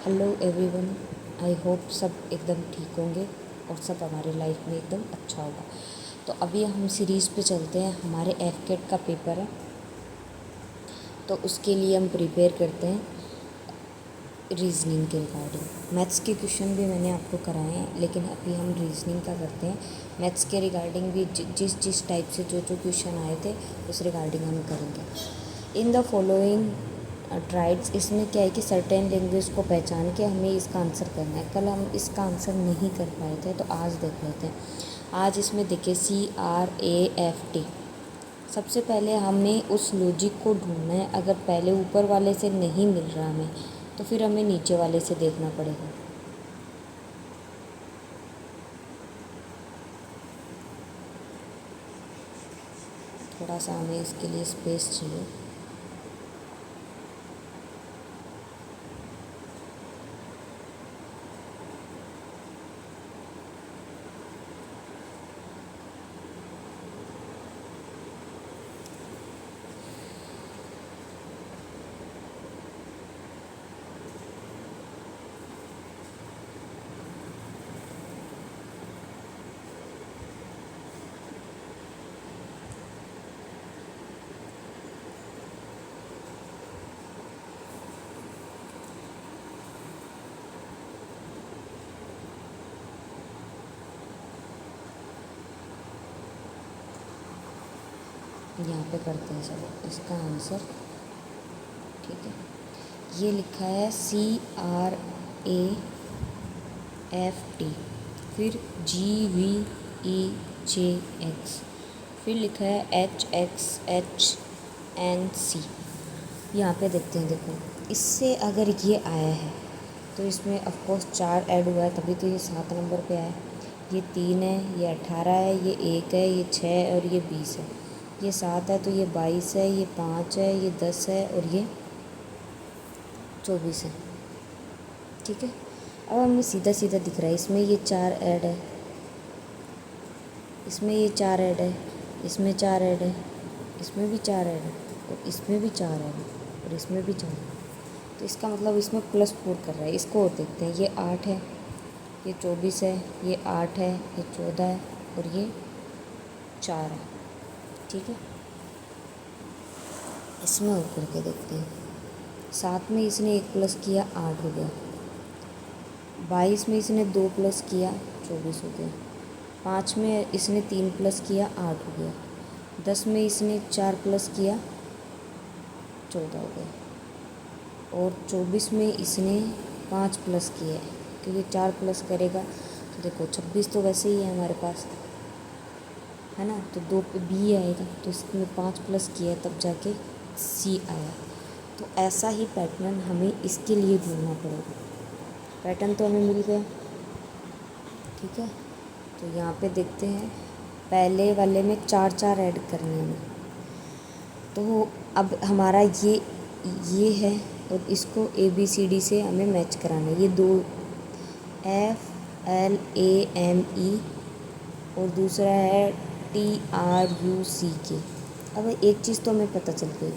Hello everyone, I hope सब एकदम ठीक होंगे और सब हमारे लाइफ में एकदम अच्छा होगा। तो अभी हम सीरीज़ पे चलते हैं। हमारे एफकेट का पेपर है तो उसके लिए हम प्रिपेयर करते हैं रीजनिंग के रिगार्डिंग। मैथ्स के क्वेश्चन भी मैंने आपको कराए हैं, लेकिन अभी हम रीजनिंग का करते हैं। मैथ्स के रिगार्डिंग भी जिस टाइप से जो क्वेश्चन आए थे उस रिगार्डिंग हम करेंगे। इन द फॉलोइंग ट्राइड्स, इसमें क्या है कि सर्टेन लैंग्वेज को पहचान के हमें इसका आंसर करना है। कल हम इसका आंसर नहीं कर पाए थे तो आज देख लेते हैं। आज इसमें देखिए CRAFT। सबसे पहले हमें उस लॉजिक को ढूंढना है। अगर पहले ऊपर वाले से नहीं मिल रहा हमें तो फिर हमें नीचे वाले से देखना पड़ेगा। थोड़ा सा हमें इसके लिए स्पेस चाहिए। यहाँ पे करते हैं चलो इसका आंसर। ठीक है, ये लिखा है CRAFT, फिर GVEJX, फिर लिखा है HXHNC। यहाँ पे देखते हैं, देखो इससे अगर ये आया है तो इसमें ऑफकोर्स 4 ऐड हुआ है तभी तो ये 7 नंबर पे आया है। ये 3 है, ये 18 है, ये 1 है, ये 6 है और ये 20 है। ये 7 है तो ये 22 है, ये 5 है, ये 10 है और ये 24 है। ठीक है, अब हमें सीधा सीधा दिख रहा है। इसमें ये 4 ऐड है, इसमें ये 4 ऐड है, इसमें 4 ऐड है, इसमें भी 4 ऐड है और इसमें भी 4 ऐड है और इसमें भी 4 है। तो इसका मतलब इसमें +4 कर रहा है। इसको और देखते हैं। ये 8 है, ये 24 है, ये 8 है, ये 14 है और ये 4 है। ठीक है, इसमें और करके देखते हैं। 7 में इसने 1 प्लस किया, 8 हो गया। 22 में इसने 2 प्लस किया, 24 हो गया। 5 में इसने 3 प्लस किया, 8 हो गया। 10 में इसने 4 प्लस किया, 14 हो गया। और 24 में इसने 5 प्लस किया, क्योंकि 4 प्लस करेगा तो देखो 26 तो वैसे ही है हमारे पास, है ना। तो 2 पे B आएगा, तो इसमें 5 प्लस किया तब जाके C आया। तो ऐसा ही पैटर्न हमें इसके लिए ढूंढना पड़ेगा। पैटर्न तो हमें मिल गया। ठीक है, तो यहाँ पे देखते हैं। पहले वाले में 4 ऐड करने हैं। तो अब हमारा ये है और इसको ABCD से हमें मैच कराना है। ये 2 FLAME और दूसरा है TRUCK। अब एक चीज़ तो हमें पता चल गई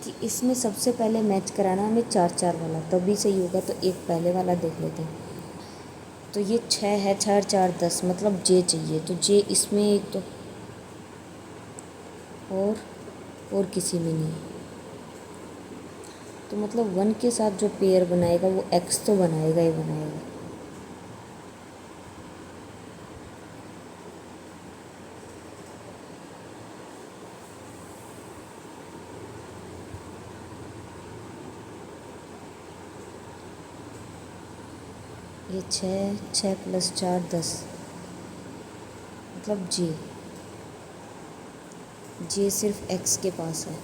कि इसमें सबसे पहले मैच कराना हमें 4 वाला, तभी सही होगा। तो एक पहले वाला देख लेते हैं। तो ये 6 है, 6 4 10, मतलब J चाहिए। तो J इसमें एक तो और किसी में नहीं। तो मतलब 1 के साथ जो पेयर बनाएगा वो X तो बनाएगा ही बनाएगा। ये 6 + 4 10, मतलब J सिर्फ X के पास है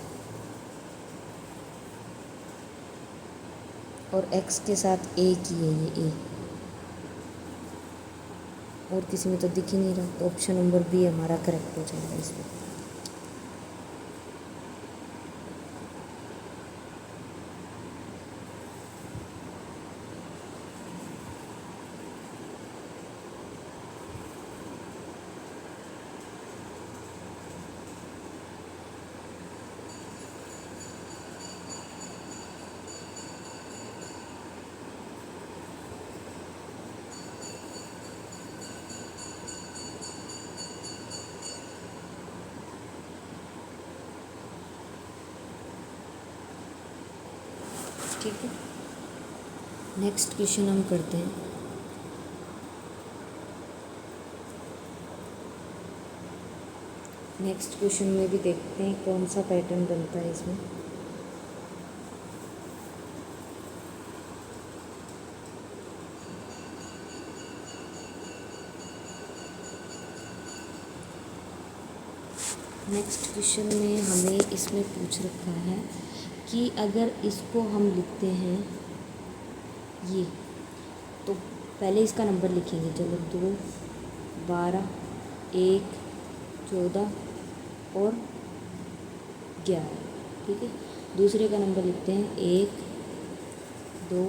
और X के साथ A की है, ये A, और किसी में तो दिख ही नहीं रहा। तो ऑप्शन नंबर B हमारा करेक्ट हो जाएगा इसमें। ठीक है, नेक्स्ट क्वेश्चन हम करते हैं। नेक्स्ट क्वेश्चन में भी देखते हैं कौन सा पैटर्न बनता है इसमें। नेक्स्ट क्वेश्चन में हमें इसमें पूछ रखा है कि अगर इसको हम लिखते हैं ये, तो पहले इसका नंबर लिखेंगे। चलो 2, 12, 1, 14 और 11, ठीक है। दूसरे का नंबर लिखते हैं 1, 2,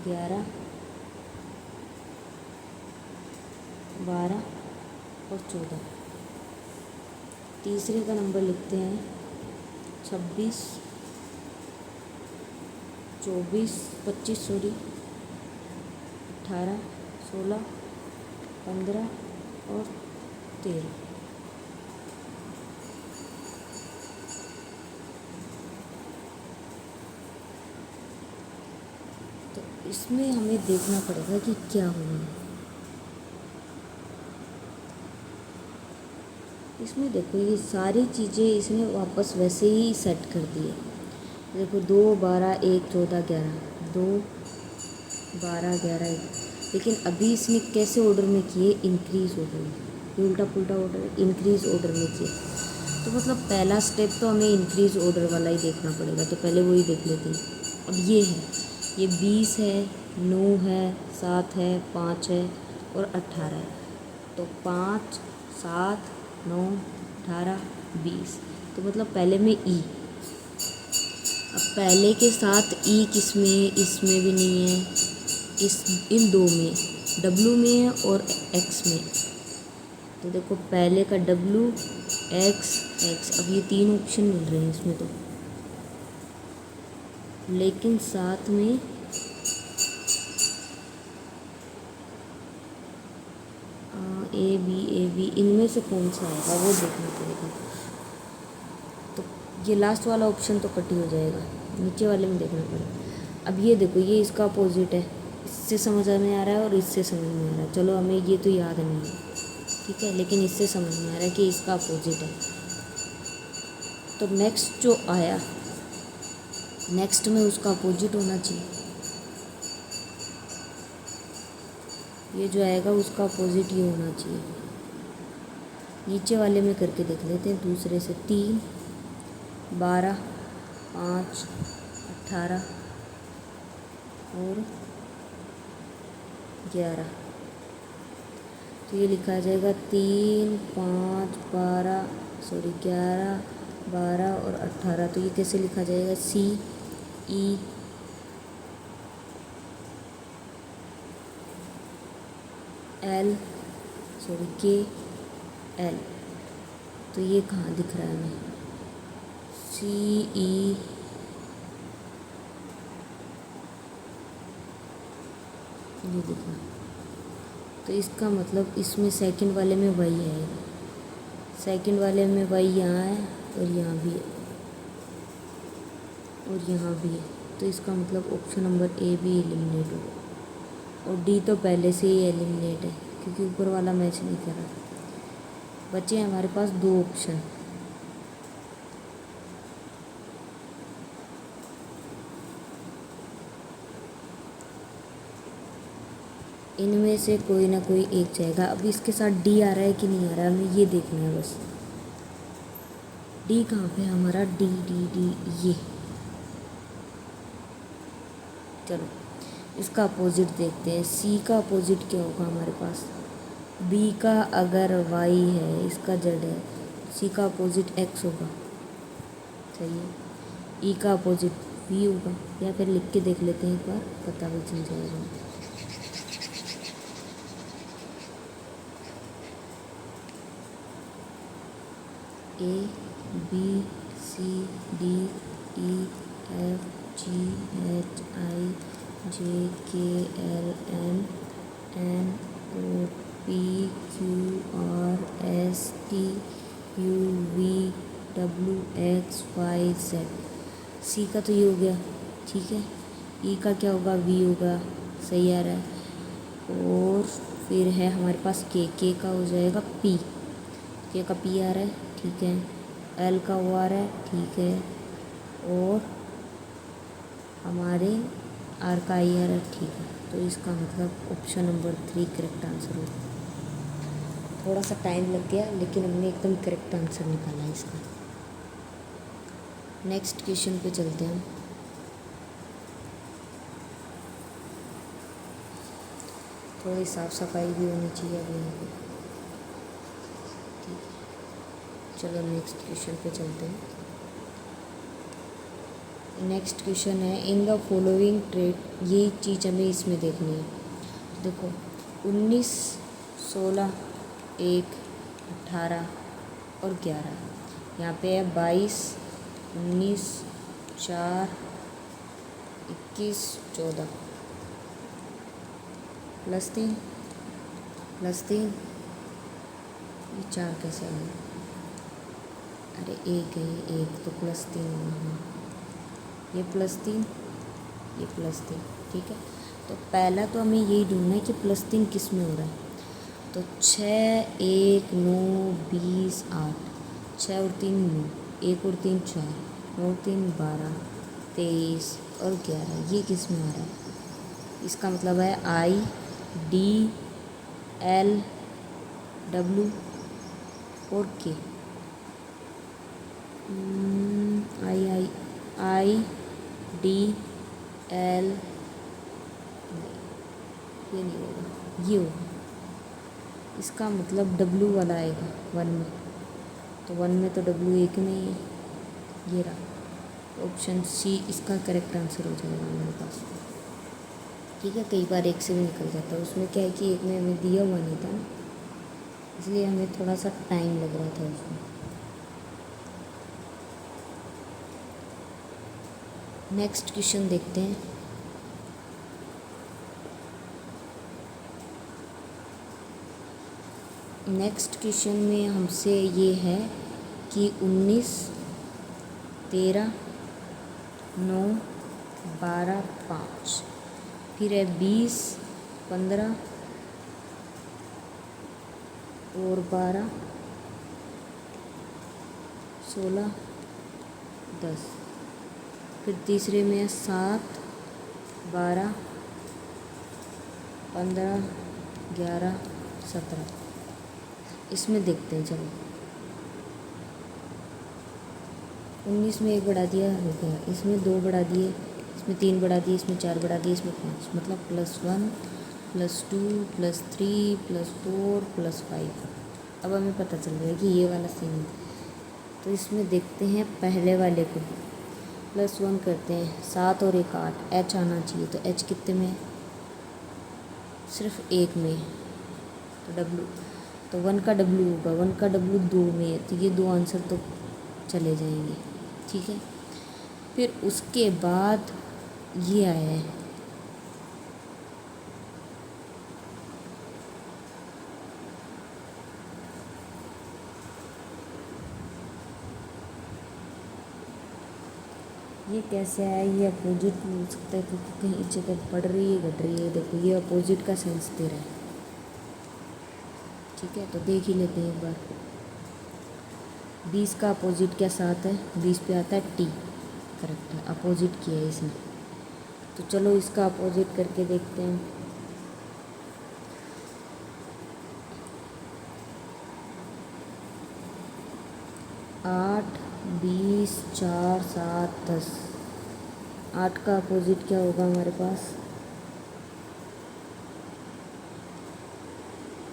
11, 12 और 14। तीसरे का नंबर लिखते हैं 26, 24, 25 सॉरी, 18, 16, 15 और 13। तो इसमें हमें देखना पड़ेगा कि क्या होना है। इसमें देखो ये सारी चीज़ें इसने वापस वैसे ही सेट कर दी है। देखो 2, 12, 1, 14, 11, 2, 12, 11, 1। लेकिन अभी इसने कैसे ऑर्डर में किए? इंक्रीज ऑर्डर में। ये उल्टा पुल्टा ऑर्डर, इंक्रीज ऑर्डर में किए। तो मतलब पहला स्टेप तो हमें इंक्रीज ऑर्डर वाला ही देखना पड़ेगा, तो पहले वही देख लेते हैं। अब ये है, ये 20 है, 9 है, 7 है, 5 है और 18 है। तो 5, 7, 9, 18, 20। तो मतलब पहले में ई। अब पहले के साथ ई किस में? इसमें भी नहीं है, इन दो में, डब्लू में है और एक्स में। तो देखो पहले का डब्लू, एक्स, एक्स। अब ये 3 ऑप्शन मिल रहे हैं इसमें तो, लेकिन साथ में ए बी इनमें से कौन सा आएगा वो देखना पड़ेगा। तो ये लास्ट वाला ऑप्शन तो कट ही हो जाएगा, नीचे वाले में देखना पड़ेगा। अब ये देखो, ये इसका अपोजिट है, इससे समझ में आ रहा है और इससे समझ में आ रहा है। चलो हमें ये तो याद नहीं है, ठीक है, लेकिन इससे समझ में आ रहा है कि इसका अपोजिट है। तो नेक्स्ट जो आया, नेक्स्ट में उसका अपोजिट होना चाहिए। ये जो आएगा उसका अपोजिट ये होना चाहिए। नीचे वाले में करके देख लेते हैं दूसरे से। 3, 12, 5, 18 और 11। तो ये लिखा जाएगा 3, 5, 12 सॉरी 11, 12 और 18। तो ये कैसे लिखा जाएगा? सी ई एल सॉरी के एल। तो ये कहाँ दिख रहा है हमें? सी ई ये दिखा। तो इसका मतलब इसमें सेकंड वाले में वही है, सेकंड वाले में वही यहाँ है और यहाँ भी है और यहाँ भी है। तो इसका मतलब ऑप्शन नंबर ए भी एलिमिनेट होगा और डी तो पहले से ही एलिमिनेट है क्योंकि ऊपर वाला मैच नहीं कर रहा। बचे हमारे पास 2 ऑप्शन। इनमें से कोई ना कोई एक जाएगा। अब इसके साथ डी आ रहा है कि नहीं आ रहा है, हमें ये देखना है बस। डी कहाँ पे है हमारा? डी डी डी ये। चलो इसका अपोजिट देखते हैं। सी का अपोजिट क्या होगा हमारे पास? बी का अगर वाई है, इसका जेड है, सी का अपोजिट एक्स होगा, सही है। ई का अपोजिट वी होगा, या फिर लिख के देख लेते हैं एक बार, पता भी चल जाएगा। A B C D E F G H I J K L M N O P Q R S T U V W X Y Z. C का तो ये हो गया, ठीक है। ई का क्या होगा, वी होगा, सही आ रहा है। और फिर है हमारे पास के का हो जाएगा पी, के का पी आ रहा है, ठीक है। एल का ओ आ रहा है, ठीक है। और हमारे आर का आई आ रहा है, ठीक है। तो इसका मतलब ऑप्शन नंबर 3 करेक्ट आंसर होगा। थोड़ा सा टाइम लग गया लेकिन हमने एकदम करेक्ट आंसर निकाला इसका। नेक्स्ट क्वेश्चन पे चलते हैं। थोड़ी साफ़ सफाई भी होनी चाहिए अभी यहाँ पे, ठीक है। चलो नेक्स्ट क्वेश्चन पे चलते हैं। नेक्स्ट क्वेश्चन है इन द फॉलोइंग ट्रेड, ये चीज़ हमें इसमें देखनी है। देखो 19, 16, 1, 18 और 11, यहाँ पे है 22, 19, 4, 21, 14 +3 +3, ये 4 कैसे आए? अरे एक है, एक तो +3 होगा, ये +3, ये +3, ठीक है। तो पहला तो हमें यही ढूंढना है कि +3 किस में हो रहा है। तो 6, 1, 9, 20, 8, 6 और 3 9, 1 और 3 4, 9 और 3 12, 23 और 11, ये किस में आ रहा है? इसका मतलब है आई, डी, एल, डब्ल्यू और के। आई, डी, एल, ये नहीं होगा, ये होगा। इसका मतलब डब्ल्यू वाला आएगा 1 में, तो 1 में तो डब्ल्यू एक नहीं है, ये रहा। ऑप्शन सी इसका करेक्ट आंसर हो जाएगा हमारे पास, ठीक है। कई बार एक से भी निकल जाता है, उसमें क्या है कि एक में हमें दिया हुआ नहीं था ना, इसलिए हमें थोड़ा सा टाइम लग रहा था उसमें। नेक्स्ट क्वेश्चन देखते हैं। नेक्स्ट क्वेश्चन में हमसे ये है कि 19, 13, 9, 12, 5, फिर है 20, 15 और 12, 16, 10, फिर तीसरे में है 7, 12, 15, 11, 17। इसमें देखते हैं, चलो 19 में 1 बढ़ा दिया, हो गया। इसमें 2 बढ़ा दिए, इसमें 3 बढ़ा दिए, इसमें 4 बढ़ा दिए, इसमें 5, मतलब +1, +2, +3, +4, +5। अब हमें पता चल रहा है कि ये वाला सेम है। तो इसमें देखते हैं पहले वाले को, +1 करते हैं, 7 और 1 8, एच आना चाहिए। तो एच कितने में है? सिर्फ 1 में, तो डब्लू, तो 1 का डब्लू होगा, 1 का डब्लू 2 में है, तो ये 2 आंसर तो चले जाएंगे, ठीक है। फिर उसके बाद ये आया है, ये कैसे आया? ये अपोजिट हो सकता है क्योंकि कहीं जगह बढ़ रही है घट रही है। देखो ये अपोजिट का सेंस दे रहा है, ठीक है। तो देख ही लेते हैं एक बार। 20 का अपोजिट क्या 7 है, 20 पे आता है टी, करेक्ट है, अपोजिट किया है इसने। तो चलो इसका अपोजिट करके देखते हैं। आठ, 20, 4, 7, 10, 8 का अपोजिट क्या होगा हमारे पास?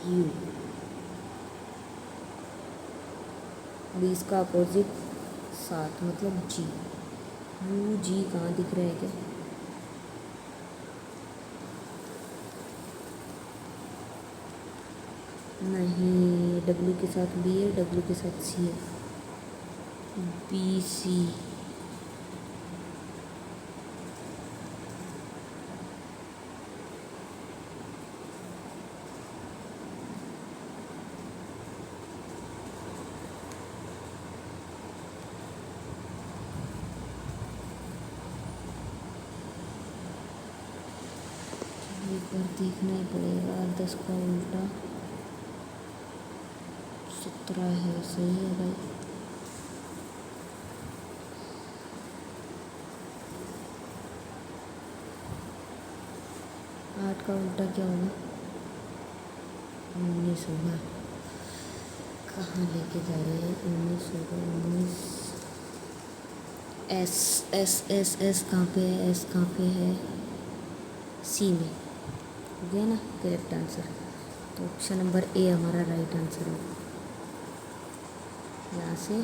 यू। 20 का अपोजिट 7, मतलब जी। यू जी कहाँ दिख रहा है क्या? नहीं, डब्ल्यू के साथ बी है, डब्ल्यू के साथ सी है, बी सी। पर देखना ही पड़ेगा। 10 का उल्टा 17 है, सही है भाई। आठ का उल्टा क्या होगा? 19 होगा। कहाँ लेके जा रहे हैं? 19 होगा। 19 एस एस एस एस कहाँ पे है? एस कहाँ पे है? सी में हो गया ना करेक्ट आंसर। तो ऑप्शन नंबर ए हमारा राइट आंसर है। यहाँ से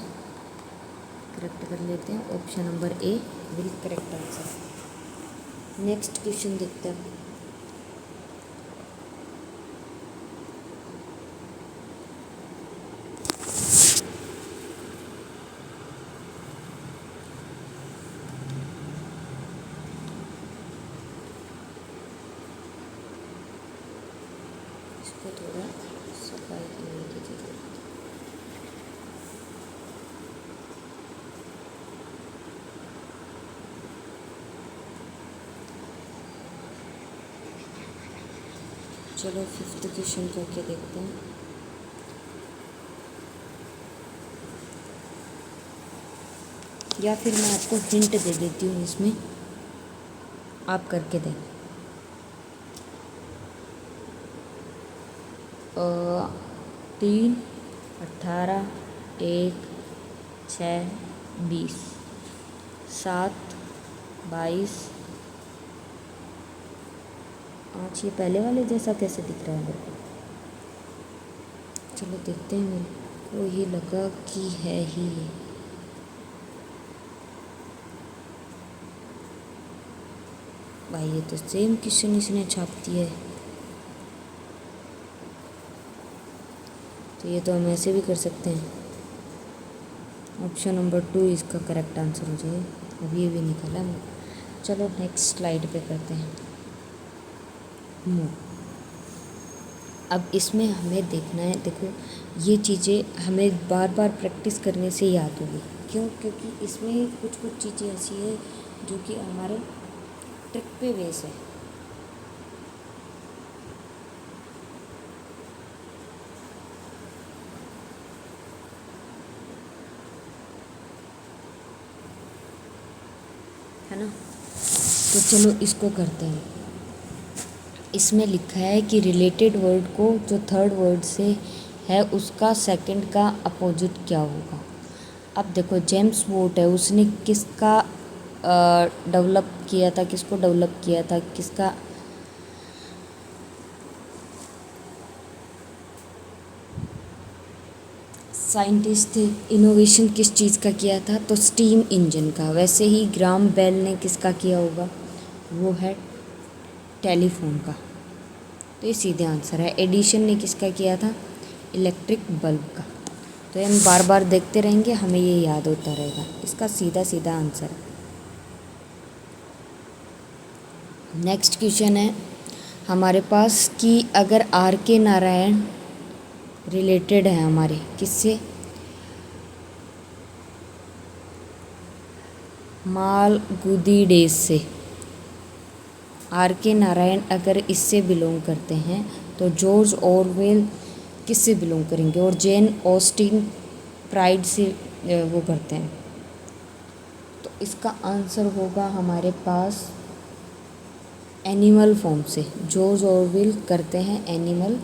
करेक्ट कर लेते हैं, option number A will correct answer. Next question देखते हैं। इसको थोड़ा सफाई करने की जरूरत है। चलो 5th क्वेश्चन करके देखते हैं। या फिर मैं आपको हिंट दे देती हूँ, इसमें आप करके दें। 3, 18, 1, 6, 20, 7, 22। आज ये पहले वाले जैसा कैसे दिख रहा है मेरे को? चलो देखते हैं। मेरे को ये लगा कि है ही ये। भाई ये तो सेम क्वेश्चन इसने छाप दिया है। तो ये तो हम ऐसे भी कर सकते हैं। ऑप्शन नंबर 2 इसका करेक्ट आंसर हो जाए। अभी ये भी निकला। चलो नेक्स्ट स्लाइड पे करते हैं। अब इसमें हमें देखना है, देखो ये चीज़ें हमें बार बार प्रैक्टिस करने से याद होगी। क्यों? क्योंकि इसमें कुछ कुछ चीज़ें ऐसी है जो कि हमारे ट्रिक पे बेस है। है ना? तो चलो इसको करते हैं। इसमें लिखा है कि रिलेटेड वर्ड को जो थर्ड वर्ड से है उसका सेकंड का अपोजिट क्या होगा। अब देखो जेम्स वोट है, उसने किसका डेवलप किया था? किसको डेवलप किया था? किसका? साइंटिस्ट थे। इनोवेशन किस चीज़ का किया था? तो स्टीम इंजन का। वैसे ही ग्राम बेल ने किसका किया होगा? वो है टेलीफोन का। तो ये सीधे आंसर है। एडिशन ने किसका किया था? इलेक्ट्रिक बल्ब का। तो हम बार बार देखते रहेंगे, हमें ये याद होता रहेगा। इसका सीधा सीधा आंसर है। नेक्स्ट क्वेश्चन है हमारे पास कि अगर आर के नारायण रिलेटेड है हमारे किससे? मालगुदी डेज से। आर के नारायण अगर इससे बिलोंग करते हैं तो जॉर्ज ऑरवेल किससे बिलोंग करेंगे? और जेन ऑस्टिन प्राइड से वो करते हैं। तो इसका आंसर होगा हमारे पास एनिमल फॉर्म से। जॉर्ज ऑरवेल करते हैं एनिमल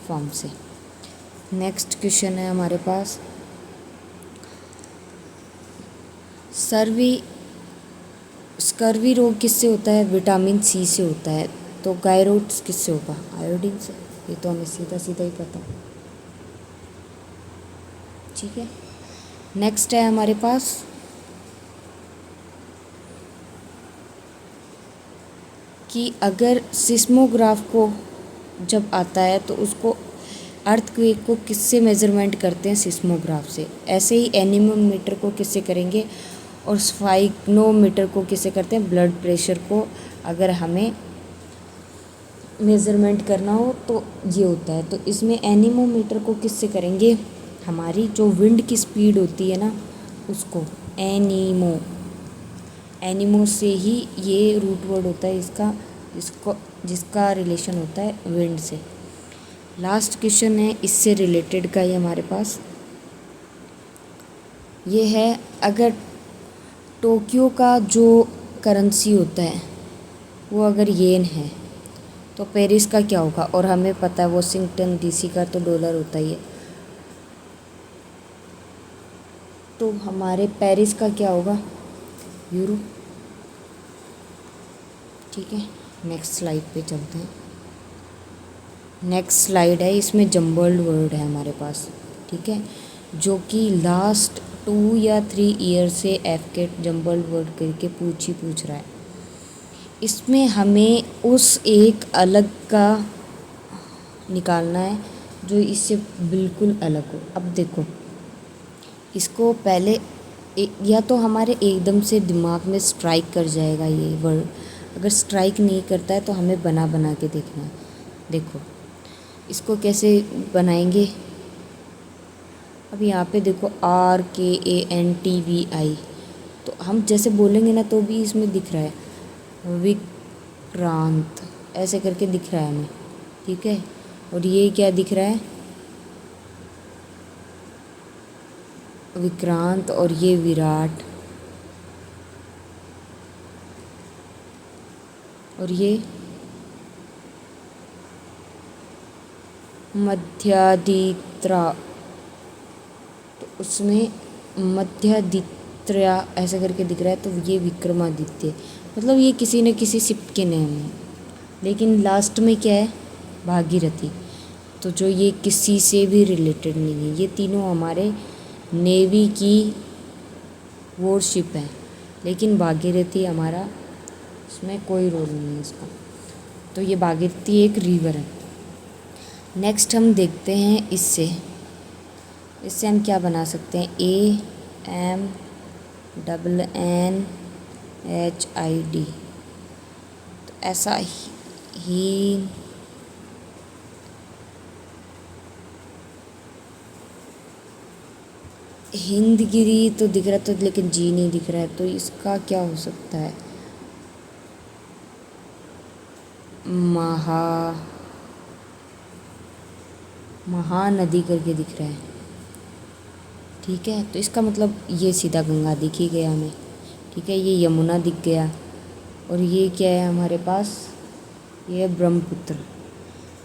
फॉर्म से। नेक्स्ट क्वेश्चन है हमारे पास स्कर्वी रोग किससे होता है? विटामिन सी से होता है। तो गायरोट्स किससे होगा? आयोडीन से। ये तो हमें सीधा सीधा ही पता। ठीक है। नेक्स्ट है हमारे पास कि अगर सिस्मोग्राफ को जब आता है तो उसको अर्थक्वेक को किससे मेज़रमेंट करते हैं? सिस्मोग्राफ से। ऐसे ही एनीमोमीटर को किससे करेंगे? और स्फाइग्नोमीटर को किससे करते हैं? ब्लड प्रेशर को अगर हमें मेज़रमेंट करना हो तो ये होता है। तो इसमें एनीमोमीटर को किससे करेंगे? हमारी जो विंड की स्पीड होती है ना उसको एनीमो से ही ये रूट वर्ड होता है इसका। जिसका रिलेशन होता है विंड से। लास्ट क्वेश्चन है इससे रिलेटेड का ही हमारे पास। ये है, अगर टोक्यो का जो करेंसी होता है वो अगर येन है तो पेरिस का क्या होगा? और हमें पता है वॉशिंगटन डीसी का तो डॉलर होता ही है, तो हमारे पेरिस का क्या होगा? यूरो। ठीक है, नेक्स्ट स्लाइड पे चलते हैं। नेक्स्ट स्लाइड है, इसमें जम्बल्ड वर्ड है हमारे पास। ठीक है, जो कि लास्ट 2 या 3 ईयर से एफकेट जम्बल्ड वर्ड करके पूछ रहा है। इसमें हमें उस एक अलग का निकालना है जो इससे बिल्कुल अलग हो। अब देखो, इसको पहले या तो हमारे एकदम से दिमाग में स्ट्राइक कर जाएगा ये वर्ड, अगर स्ट्राइक नहीं करता है तो हमें बना बना के देखना है। देखो इसको कैसे बनाएंगे। अब यहाँ पे देखो RKANTVI, तो हम जैसे बोलेंगे ना तो भी इसमें दिख रहा है विक्रांत, ऐसे करके दिख रहा है हमें। ठीक है, और ये क्या दिख रहा है? विक्रांत, और ये विराट, और ये मध्यादित्रा, तो उसमें मध्यादित्र्या ऐसे करके दिख रहा है, तो ये विक्रमादित्य। मतलब ये किसी न किसी शिप के नेम है, लेकिन लास्ट में क्या है? भागीरथी। तो जो ये किसी से भी रिलेटेड नहीं है, ये तीनों हमारे नेवी की वॉरशिप है, लेकिन भागीरथी हमारा इसमें कोई रोल नहीं है इसका। तो ये भागीरथी एक रिवर है। नेक्स्ट हम देखते हैं इससे हम क्या बना सकते हैं? AMNNHID, तो ऐसा ही हिंदगिरी तो दिख रहा तो, लेकिन जी नहीं दिख रहा है, तो इसका क्या हो सकता है? महानदी करके दिख रहा है। ठीक है, तो इसका मतलब ये सीधा गंगा दिख ही गया हमें। ठीक है, ये यमुना दिख गया, और ये क्या है हमारे पास? ये है ब्रह्मपुत्र।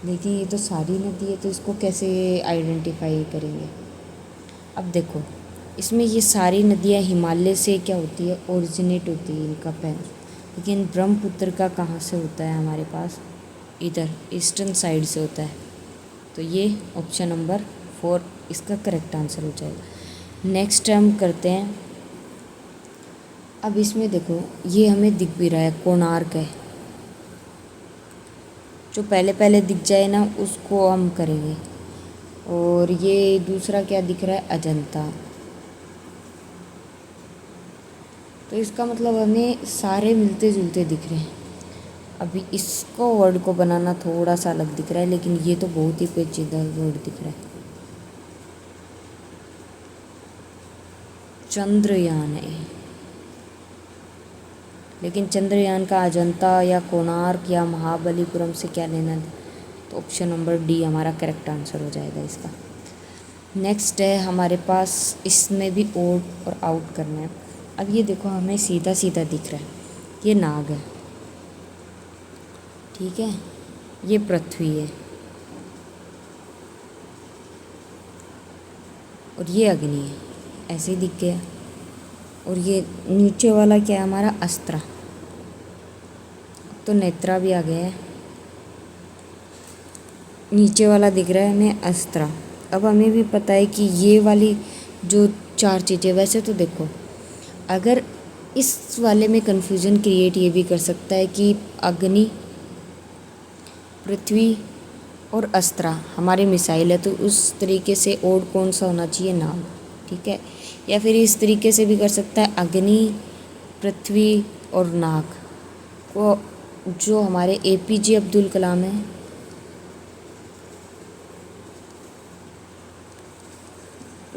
लेकिन ये तो सारी नदी है, तो इसको कैसे आइडेंटिफाई करेंगे? अब देखो, इसमें ये सारी नदियाँ हिमालय से क्या होती है? ओरिजिनेट होती है इनका पैर, लेकिन ब्रह्मपुत्र का कहाँ से होता है हमारे पास? इधर ईस्टर्न साइड से होता है। तो ये ऑप्शन नंबर 4 इसका करेक्ट आंसर हो जाएगा। नेक्स्ट हम करते हैं। अब इसमें देखो, ये हमें दिख भी रहा है कोणार्क है, जो पहले पहले दिख जाए ना उसको हम करेंगे। और ये दूसरा क्या दिख रहा है? अजंता। तो इसका मतलब हमें सारे मिलते जुलते दिख रहे हैं। अभी इसको वर्ड को बनाना थोड़ा सा अलग दिख रहा है, लेकिन ये तो बहुत ही पेचीदा वर्ड दिख रहा है। चंद्रयान है, लेकिन चंद्रयान का अजंता या कोणार्क या महाबलीपुरम से क्या लेना? तो ऑप्शन नंबर डी हमारा करेक्ट आंसर हो जाएगा इसका। नेक्स्ट है हमारे पास, इसमें भी ओड और आउट करना है। अब ये देखो, हमें सीधा सीधा दिख रहा है, ये नाग है। ठीक है, ये पृथ्वी है, और ये अग्नि है, ऐसे ही दिख गया। और ये नीचे वाला क्या है हमारा? अस्त्रा। तो नेत्रा भी आ गया है, नीचे वाला दिख रहा है हमें अस्त्रा। अब हमें भी पता है कि ये वाली जो 4 चीज़ें, वैसे तो देखो, अगर इस वाले में कन्फ्यूज़न क्रिएट ये भी कर सकता है कि अग्नि, पृथ्वी और अस्त्रा हमारी मिसाइल है, तो उस तरीके से ओड कौन सा होना चाहिए? नाग। ठीक है, या फिर इस तरीके से भी कर सकता है, अग्नि, पृथ्वी और नाग को जो हमारे APJ अब्दुल कलाम है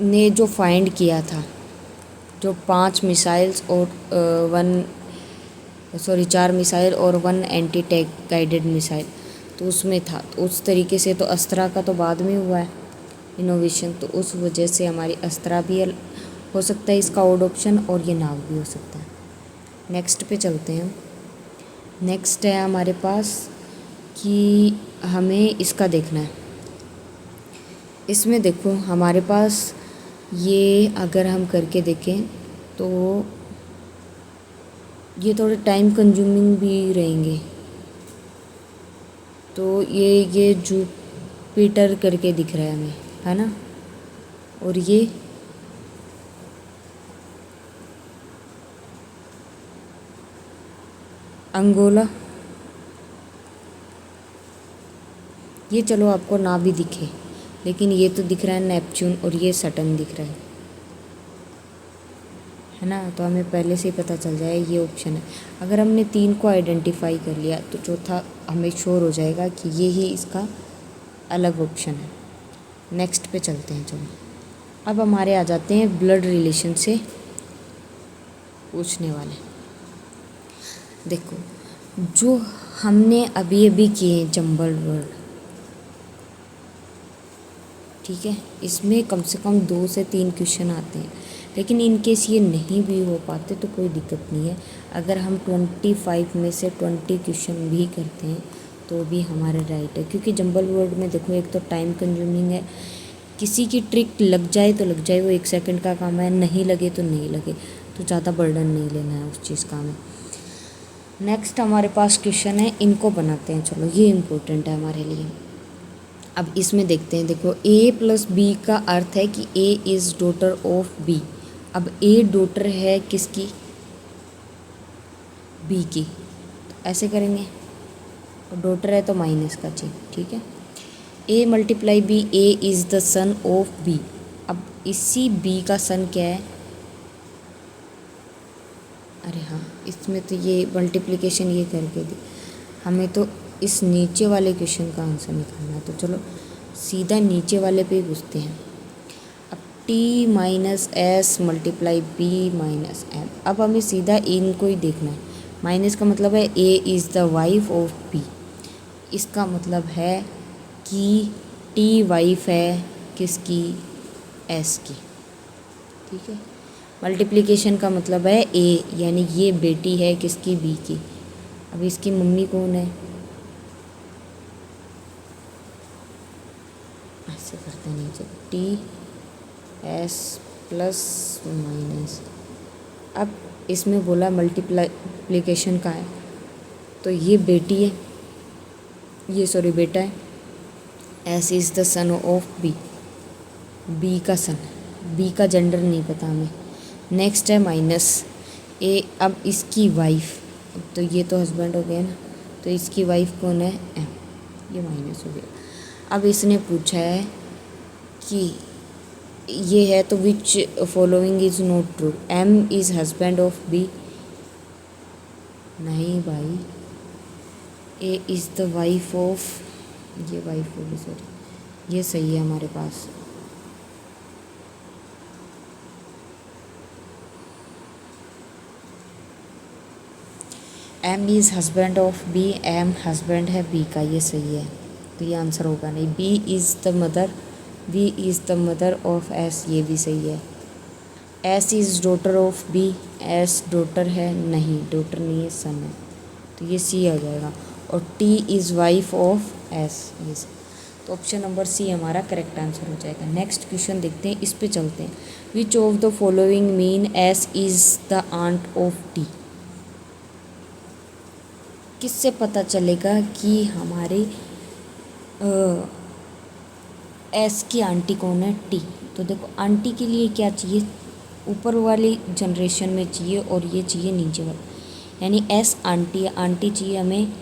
ने जो फाइंड किया था, जो 5 मिसाइल्स और 1 सॉरी 4 मिसाइल और 1 एंटी टैंक गाइडेड मिसाइल, तो उसमें था। तो उस तरीके से तो अस्त्रा का तो बाद में हुआ है इनोवेशन, तो उस वजह से हमारी अस्त्रा भी हो सकता है इसका ऑड ऑप्शन, और ये नाग भी हो सकता है। नेक्स्ट पे चलते हैं। नेक्स्ट है हमारे पास कि हमें इसका देखना है। इसमें देखो हमारे पास ये अगर हम करके देखें तो ये थोड़े टाइम कंज्यूमिंग भी रहेंगे। तो ये जुपिटर करके दिख रहा है हमें, है ना, और ये अंगोला, ये चलो आपको ना भी दिखे, लेकिन ये तो दिख रहा है नेपच्यून, और ये सटर्न दिख रहा है ना। तो हमें पहले से ही पता चल जाए ये ऑप्शन है। अगर हमने 3 को आइडेंटिफाई कर लिया तो चौथा हमें श्योर हो जाएगा कि ये ही इसका अलग ऑप्शन है। नेक्स्ट पे चलते हैं। चलो अब हमारे आ जाते हैं ब्लड रिलेशन से पूछने वाले। देखो जो हमने अभी अभी किए जंबल वर्ड, ठीक है, इसमें कम से कम 2 से 3 क्वेश्चन आते हैं, लेकिन इन केस ये नहीं भी हो पाते तो कोई दिक्कत नहीं है। अगर हम 25 में से 20 क्वेश्चन भी करते हैं तो भी हमारे राइट है, क्योंकि जंबल वर्ड में देखो एक तो टाइम कंज्यूमिंग है, किसी की ट्रिक लग जाए तो लग जाए, वो 1 सेकंड का काम है, नहीं लगे तो नहीं लगे, तो ज़्यादा बर्डन नहीं लेना है उस चीज़ का हमें। नेक्स्ट हमारे पास क्वेश्चन है, इनको बनाते हैं। चलो ये इम्पोर्टेंट है हमारे लिए। अब इसमें देखते हैं। देखो A प्लस बी का अर्थ है कि A is daughter of B। अब A डॉटर है किसकी? B की, तो ऐसे करेंगे, और डॉटर है तो माइनस का चिन्ह, ठीक है। A multiply B, A is the son of B। अब इसी B का सन क्या है? अरे हाँ, इसमें तो ये मल्टीप्लिकेशन ये करके दी, हमें तो इस नीचे वाले क्वेश्चन का आंसर निकालना है। तो चलो सीधा नीचे वाले पे ही पूछते हैं। अब T minus S multiply B minus M। अब हमें सीधा इनको ही देखना है। माइनस का मतलब है A is the wife of B। इसका मतलब है कि T वाइफ है किसकी? S की, ठीक है। मल्टीप्लिकेशन का मतलब है A, यानी ये बेटी है किसकी? B की। अब इसकी मम्मी कौन है? ऐसे करते हैं नीचे, T S प्लस माइनस। अब इसमें बोला मल्टीप्लिकेशन का है, तो ये बेटी है, ये सॉरी बेटा है। S is the son of B, B का सन, B का जेंडर नहीं पता हमें। नेक्स्ट है माइनस A। अब इसकी वाइफ, अब तो ये तो हस्बैंड हो गया ना, तो इसकी वाइफ कौन है? M, ये माइनस हो गया। अब इसने पूछा है कि ये है तो which following is not true? M is husband of B, नहीं भाई, A is the wife of, ये वाइफ होगी सॉरी, ये सही है हमारे पास। M is husband of B, M husband है B का, ये सही है, तो ये आंसर होगा नहीं। B is the mother, B is the mother of S, ये भी सही है। S is daughter of B, S daughter है, नहीं डॉटर नहीं है, सन है, तो ये C आ जाएगा। और T is wife of S, ये सही, तो ऑप्शन नंबर C हमारा करेक्ट आंसर हो जाएगा। नेक्स्ट क्वेश्चन देखते हैं, इस पे चलते हैं। Which of the following mean S is the aunt of T? किससे पता चलेगा कि हमारे एस की आंटी कौन है? टी। तो देखो आंटी के लिए क्या चाहिए? ऊपर वाली जनरेशन में चाहिए, और ये चाहिए नीचे वाला, यानी एस आंटी, आंटी चाहिए हमें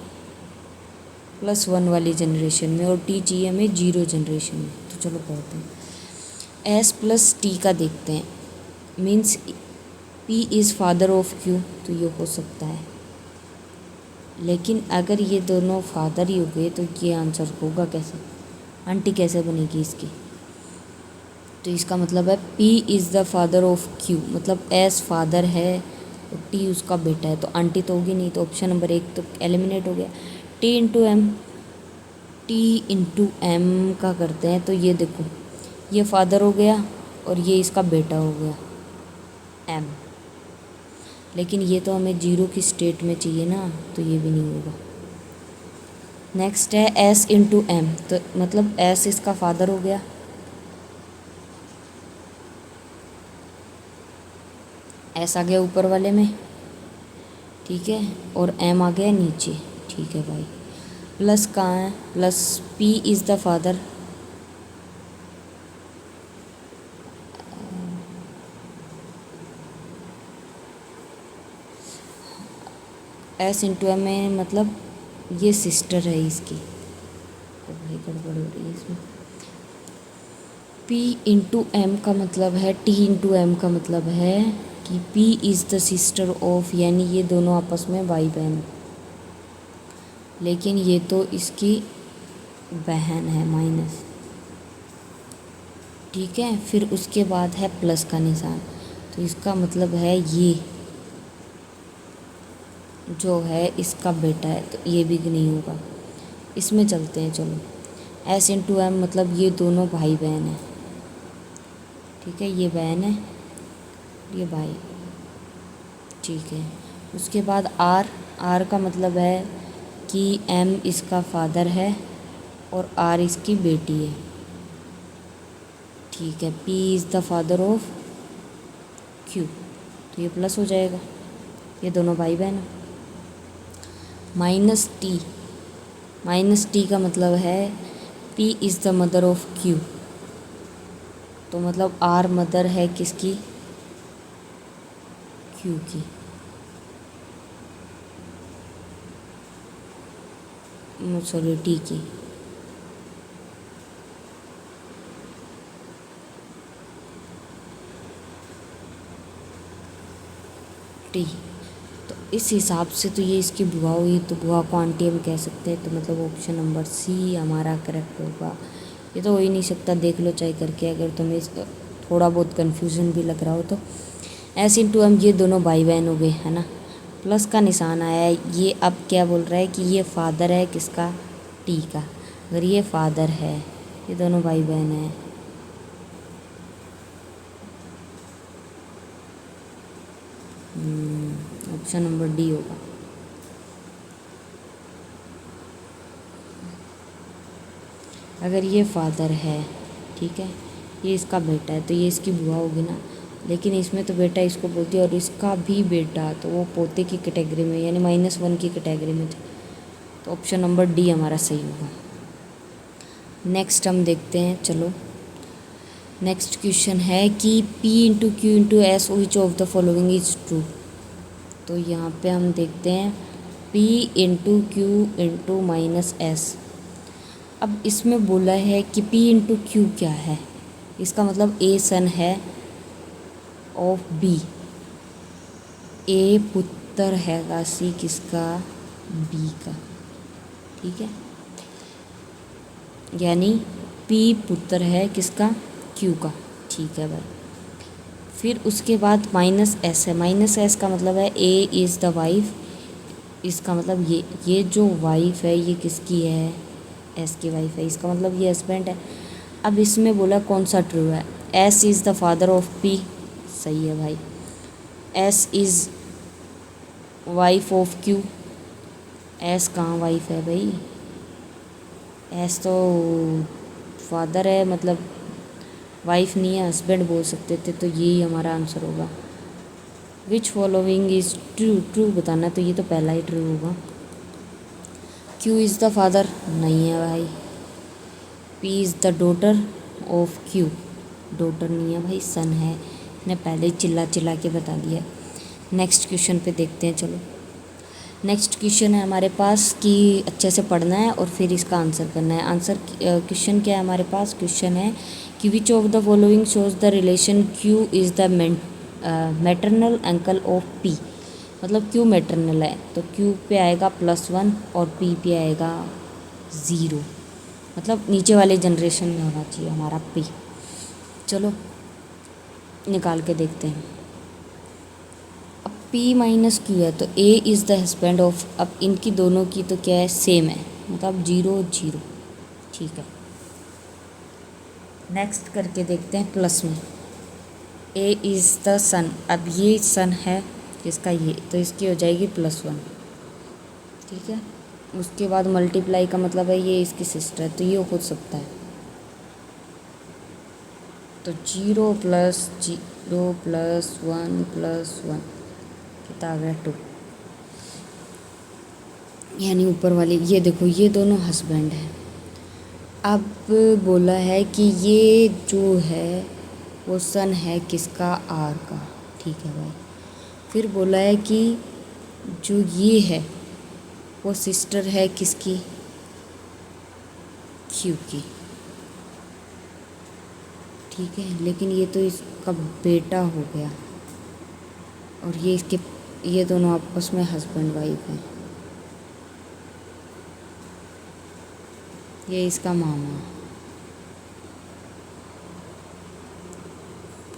+1 वाली जनरेशन में, और टी चाहिए हमें 0 जनरेशन में। तो चलो पढ़ते हैं। एस प्लस टी का देखते हैं, means P is father of Q, तो ये हो सकता है, लेकिन अगर ये दोनों फादर ही हो गए तो ये आंसर होगा कैसे? आंटी कैसे बनेगी इसकी? तो इसका मतलब है P is the father of Q, मतलब एस फादर है और टी उसका बेटा है, तो आंटी तो होगी नहीं, तो ऑप्शन नंबर 1 तो एलिमिनेट हो गया। T into M, T into M का करते हैं, तो ये देखो ये फादर हो गया और ये इसका बेटा हो गया एम, लेकिन ये तो हमें जीरो की स्टेट में चाहिए ना, तो ये भी नहीं होगा। नेक्स्ट है एस इंटू एम, तो मतलब एस इसका फादर हो गया, एस आ गया ऊपर वाले में, ठीक है, और एम आ गया नीचे, ठीक है भाई। प्लस कहाँ है, plus P is the father, S into M में मतलब ये सिस्टर है इसकी, तो भाई गड़बड़ हो रही है इसमें। पी इंटू एम का मतलब है, टी इंटू एम का मतलब है कि P is the sister of, यानी ये दोनों आपस में भाई बहन, लेकिन ये तो इसकी बहन है माइनस, ठीक है। फिर उसके बाद है प्लस का निशान, तो इसका मतलब है ये जो है इसका बेटा है, तो ये भी नहीं होगा। इसमें चलते हैं चलो, एस इंटू एम मतलब ये दोनों भाई बहन हैं, ठीक है, ये बहन है ये भाई, ठीक है। उसके बाद आर, आर का मतलब है कि एम इसका फादर है और आर इसकी बेटी है, ठीक है। P is the father of Q, तो ये प्लस हो जाएगा, ये दोनों भाई बहन हैं। माइनस टी, माइनस टी का मतलब है P is the mother of Q, तो मतलब आर मदर है किसकी, क्यू की, सॉरी टी की। टी, तो इस हिसाब से तो ये इसकी बुआ हुई, तो बुआ को आंटी हम कह सकते हैं, तो मतलब ऑप्शन नंबर सी हमारा करेक्ट होगा। ये तो हो ही नहीं सकता, देख लो चाहे करके, अगर तुम्हें थोड़ा बहुत कन्फ्यूज़न भी लग रहा हो तो। एस इंटू एम ये दोनों भाई बहन हो गए, है ना। प्लस का निशान आया है, ये अब क्या बोल रहा है कि ये फादर है किसका, टी का। अगर ये फादर है, ये दोनों भाई बहन हैं, ऑप्शन नंबर डी होगा। अगर ये फादर है, ठीक है, ये इसका बेटा है, तो ये इसकी बुआ होगी ना, लेकिन इसमें तो बेटा इसको बोलती है और इसका भी बेटा, तो वो पोते की कैटेगरी में यानी -1 की कैटेगरी में थे, तो ऑप्शन नंबर डी हमारा सही होगा। नेक्स्ट हम देखते हैं, चलो नेक्स्ट क्वेश्चन है कि P into Q into S which of the following is true. तो यहाँ पे हम देखते हैं P into Q into -s। अब इसमें बोला है कि P इंटू क्यू क्या है, इसका मतलब A सन है ऑफ B, A पुत्र हैगा सी किसका, B का, ठीक है, यानी P पुत्र है किसका, Q का, ठीक है भाई। फिर उसके बाद -s है, -s का मतलब है A इज़ द वाइफ, इसका मतलब ये जो वाइफ है ये किसकी है, S की वाइफ है, इसका मतलब ये हस्बैंड है। अब इसमें बोला कौन सा ट्रू है, S is the father of P, सही है भाई। S is wife of Q, S कहाँ वाइफ है भाई, S तो फादर है, मतलब वाइफ नहीं है, हस्बैंड बोल सकते थे, तो यही हमारा आंसर होगा। Which following is true, true बताना, तो ये तो पहला ही ट्रू होगा। Q इज़ द फादर, नहीं है भाई। P is the daughter of Q, daughter नहीं है भाई, सन है, इसने पहले ही चिल्ला चिल्ला के बता दिया। नेक्स्ट क्वेश्चन पे देखते हैं, चलो नेक्स्ट क्वेश्चन है हमारे पास कि अच्छे से पढ़ना है और फिर इसका आंसर करना है। आंसर क्वेश्चन क्या है हमारे पास, क्वेश्चन है कि which of the following shows the relation Q is the maternal uncle of P। मतलब Q मैटरनल है, तो Q पे आएगा +1 और P पे आएगा 0, मतलब नीचे वाले जनरेशन में होना चाहिए हमारा P। चलो निकाल के देखते हैं। अब पी माइनस क्यू है तो A is the husband of, अब इनकी दोनों की तो क्या है, सेम है, मतलब 0 0। ठीक है, नेक्स्ट करके देखते हैं प्लस में। ए इज़ द सन, अब ये सन है किसका, ये, तो इसकी हो जाएगी +1। ठीक है, उसके बाद मल्टीप्लाई का मतलब है ये इसकी सिस्टर है, तो ये हो सकता है, तो 0 + 0 + 1 + 1 कितना आ गया 2, यानी ऊपर वाली, ये देखो ये दोनों हस्बैंड हैं। अब बोला है कि ये जो है वो सन है किसका, आर का। ठीक है भाई, फिर बोला है कि जो ये है वो सिस्टर है किसकी, क्यू की। ठीक है, लेकिन ये तो इसका बेटा हो गया, और ये इसके, ये दोनों आपस में हस्बैंड वाइफ हैं, ये इसका मामा,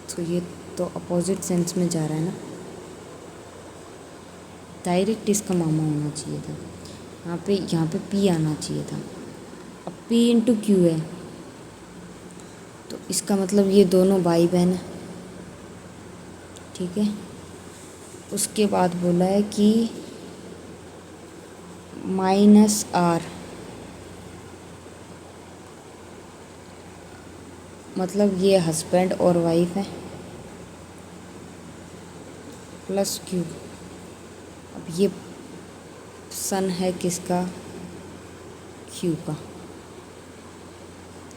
तो ये तो अपोजिट सेंस में जा रहा है ना, डायरेक्ट इसका मामा होना चाहिए था, यहाँ पे पी आना चाहिए था। अब पी इंटू क्यू है तो इसका मतलब ये दोनों भाई बहन है। ठीक है, उसके बाद बोला है कि -r, मतलब ये हस्बैंड और वाइफ है, प्लस क्यू, अब ये सन है किसका, क्यू का,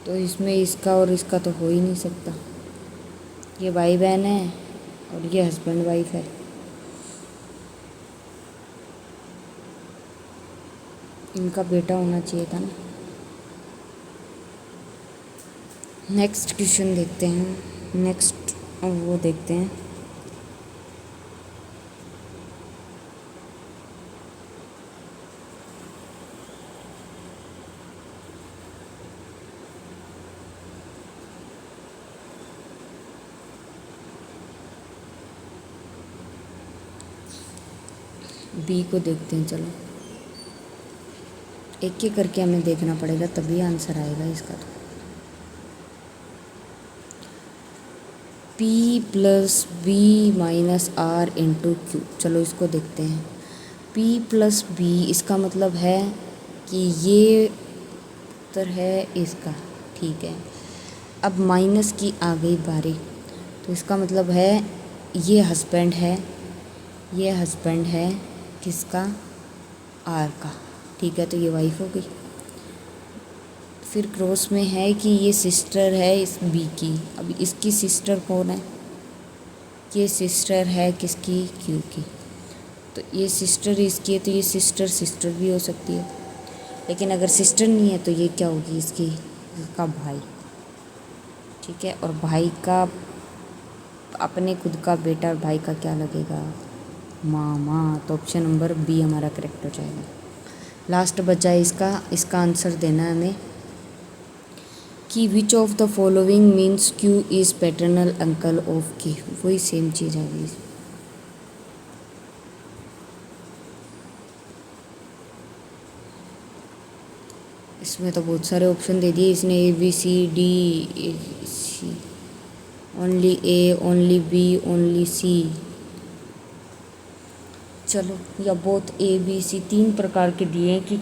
तो इसमें इसका और इसका तो हो ही नहीं सकता, ये भाई बहन है और ये हस्बैंड वाइफ है, इनका बेटा होना चाहिए था ना। नेक्स्ट क्वेश्चन देखते हैं, नेक्स्ट वो देखते हैं। बी को देखते हैं, चलो एक एक करके हमें देखना पड़ेगा तभी आंसर आएगा इसका। तो P + B - R × Q, चलो इसको देखते हैं। P + B, इसका मतलब है कि ये उत्तर है इसका। ठीक है, अब माइनस की आ गई बारी, तो इसका मतलब है ये हस्बैंड है, ये हस्बैंड है किसका, आर का। ठीक है, तो ये वाइफ हो गई। फिर क्रॉस में है कि ये सिस्टर है इस बी की, अब इसकी सिस्टर कौन है, ये सिस्टर है किसकी, क्यू की, तो ये सिस्टर इसकी है, तो ये सिस्टर सिस्टर भी हो सकती है, लेकिन अगर सिस्टर नहीं है तो ये क्या होगी, इसका भाई। ठीक है, और भाई का अपने खुद का बेटा और भाई का क्या लगेगा, मामा, तो ऑप्शन नंबर बी हमारा करेक्ट हो जाएगा। लास्ट बचा है इसका आंसर देना है हमें कि which of the following means Q is paternal uncle of के, वही सेम चीज़ आ गई। इसमें तो बहुत सारे ऑप्शन दे दिए इसने, ABCD, ओनली ए, ओनली बी, ओनली सी। चलो, या बहुत ABC 3 प्रकार के दिए हैं कि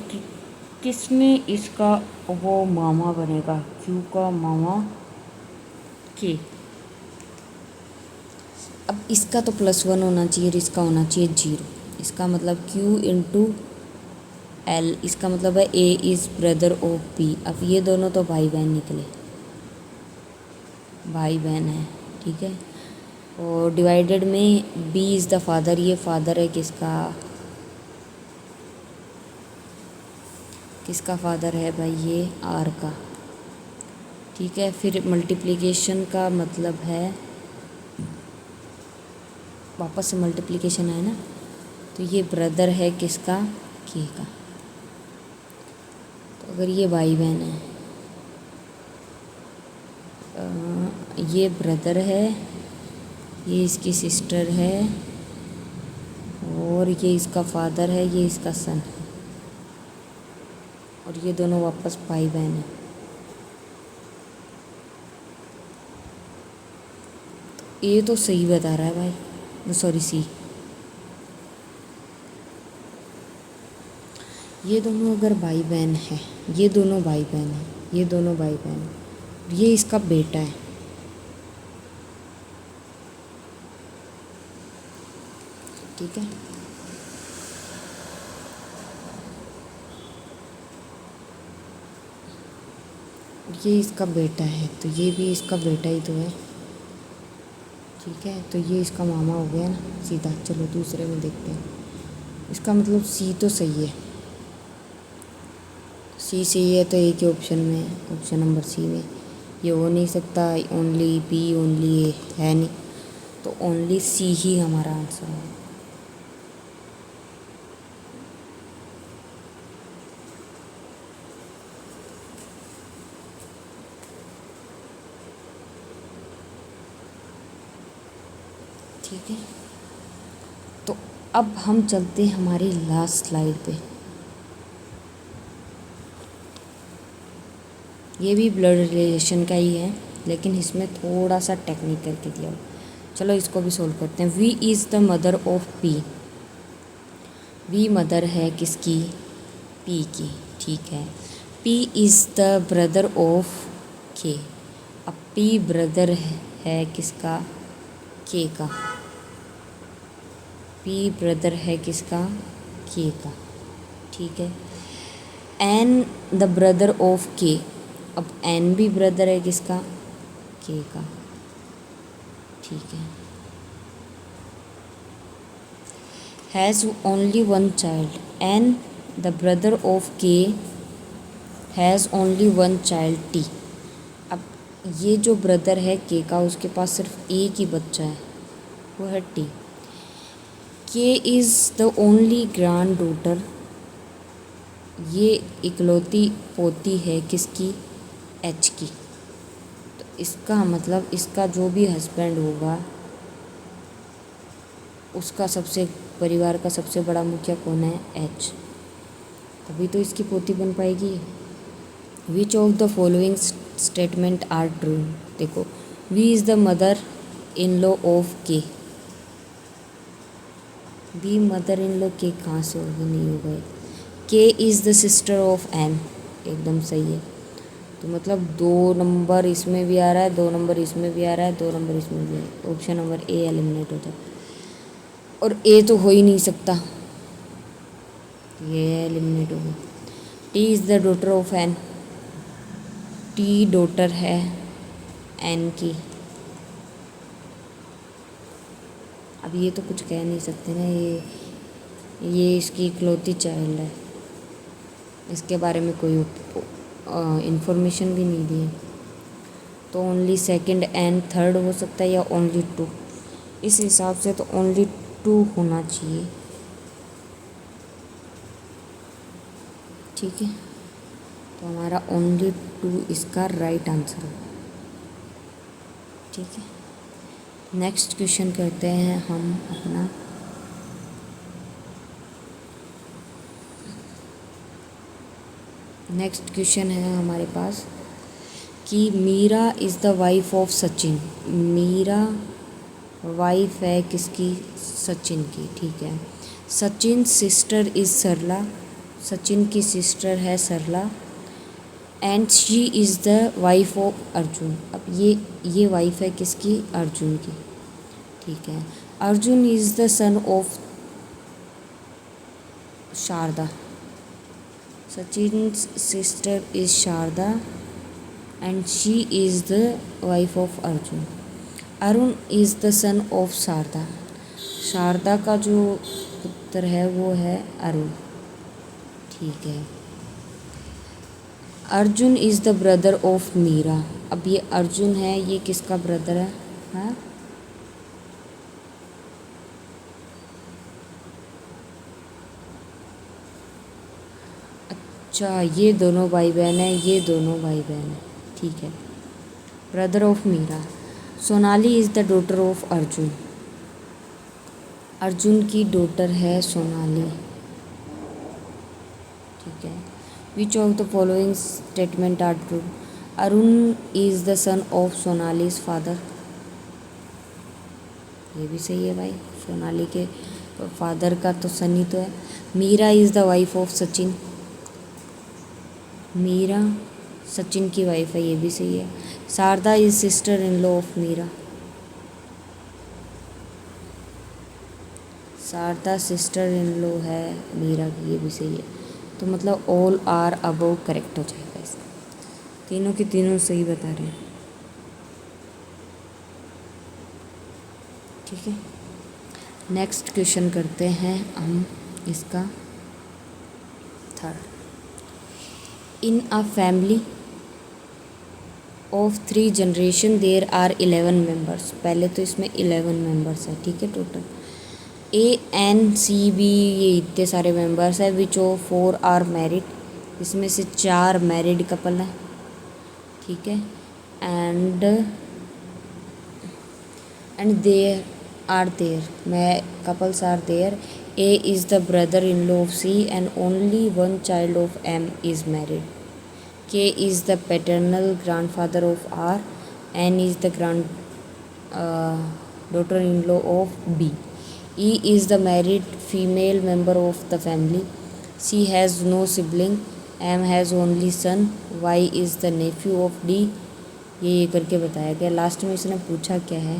किसमें इसका वो मामा बनेगा, क्यू का मामा के। अब इसका तो +1 होना चाहिए और इसका होना चाहिए 0, इसका मतलब Q × L, इसका मतलब है A is brother of B। अब ये दोनों तो भाई बहन निकले, भाई बहन है। ठीक है, और डिवाइडेड में B इज़ द फादर, ये फादर है किसका, किसका फादर है भाई, ये R का। ठीक है, फिर मल्टीप्लिकेशन का मतलब है, वापस से मल्टीप्लिकेशन है ना, तो ये ब्रदर है किसका, के का। तो अगर ये भाई बहन है, ये ब्रदर है, ये इसकी सिस्टर है, और ये इसका फादर है, ये इसका सन है, और ये दोनों वापस भाई बहन है। ये तो सही बता रहा है भाई, सॉरी सी। ये दोनों अगर भाई बहन है, ये दोनों भाई बहन है, ये दोनों भाई बहन है, ये इसका बेटा है, ठीक है। ये इसका बेटा है, तो ये भी इसका बेटा ही तो है, ठीक है। तो ये इसका मामा हो गया ना सीधा। चलो दूसरे में देखते हैं। इसका मतलब सी तो सही है, सी सही है, तो एक ही ऑप्शन में, ऑप्शन नंबर सी में। ये हो नहीं सकता, ओनली बी ओनली ए है नहीं, तो ओनली सी ही हमारा आंसर है। ठीक है, तो अब हम चलते हैं हमारी लास्ट स्लाइड पे। ये भी ब्लड रिलेशन का ही है, लेकिन इसमें थोड़ा सा टेक्निक करके दिया हुआ। चलो इसको भी सोल्व करते हैं। V is the mother of P. V mother है किसकी? पी की, ठीक है। P is the brother of K. अब पी ब्रदर है किसका? के का। पी ब्रदर है किसका? के का, ठीक है। N the brother of K. अब एन भी ब्रदर है किसका? के का, ठीक है। Has only one child. N the brother of K has only one child T. अब ये जो ब्रदर है के का, उसके पास सिर्फ एक ही बच्चा है, वो है टी। के is the only grand daughter. ये इकलौती पोती है किसकी? एच की। तो इसका मतलब इसका जो भी हस्बैंड होगा, उसका सबसे परिवार का सबसे बड़ा मुखिया कौन है? एच। तभी तो इसकी पोती बन पाएगी। Which of the following statement are true. देखो, V is the mother in law of K. B mother in law K कहाँ से होगी? नहीं होगा। K is the sister of N, एकदम सही है। तो मतलब 2 नंबर इसमें भी आ रहा है, 2 नंबर इसमें भी आ रहा है, 2 नंबर इसमें भी है। ऑप्शन नंबर ए एलिमिनेट हो जाए, और ए तो हो ही नहीं सकता, ये एलिमिनेट हो गया। T is the daughter of N. T daughter है एन की। अब ये तो कुछ कह नहीं सकते ना, ये इसकी इकलौती चाइल्ड है, इसके बारे में कोई इंफॉर्मेशन भी नहीं दी है। तो ओनली सेकंड एंड थर्ड हो सकता है, या ओनली 2। इस हिसाब से तो ओनली 2 होना चाहिए, ठीक है। तो हमारा ओनली 2 इसका राइट आंसर है, ठीक है। नेक्स्ट क्वेश्चन करते हैं हम अपना। नेक्स्ट क्वेश्चन है हमारे पास कि Meera is the wife of Sachin. Meera wife है किसकी? सचिन की, ठीक है। Sachin sister is Sarla. सचिन की सिस्टर है Sarla. And she is the wife of Arjun. अब ये वाइफ है किसकी? अर्जुन की, ठीक है। Arjun is the son of Sharda. Sachin sister is Sharda and she is the wife of Arjun. Arun is the son of Sharda. Sharda का जो पुत्र है वो है अरुण, ठीक है। Arjun is the brother of Meera. अब ये अर्जुन है, ये किसका ब्रदर है? हाँ, अच्छा, ये दोनों भाई बहन है, ये दोनों भाई बहन है, ठीक है। Brother of Meera. Sonali is the daughter of Arjun. Arjun की डॉटर है सोनाली। ठीक है। Which of the following statement are true? Arun is the son of Sonali's father. ये भी सही है भाई, सोनाली के फादर का तो सनी तो है। Meera is the wife of Sachin. Meera Sachin की वाइफ है, ये भी सही है। Sharda is sister in law of Meera. Sharda sister in law है मीरा की, ये भी सही है। तो मतलब ऑल आर अबव करेक्ट हो जाएगा इसका। तीनों के तीनों सही बता रहे हैं। ठीक है, नेक्स्ट क्वेश्चन करते हैं हम इसका third. In a family of 3 generation there are 11 members. पहले तो इसमें 11 मेंबर्स है, ठीक है, टोटल ANCB, ये इतने सारे मेंबर्स है। विच ऑफ 4 आर मैरिड, इसमें से 4 मैरिड कपल हैं, ठीक है। एंड दे आर देयर, मैं couples are there. A is the brother-in-law of C and only one child of M is married. K is the paternal grandfather of R. N is the daughter-in-law of B. E is the married female member of the family. C has no sibling. M has only son. Y is the nephew of D. ये करके बताया गया। Last में इसने पूछा क्या है?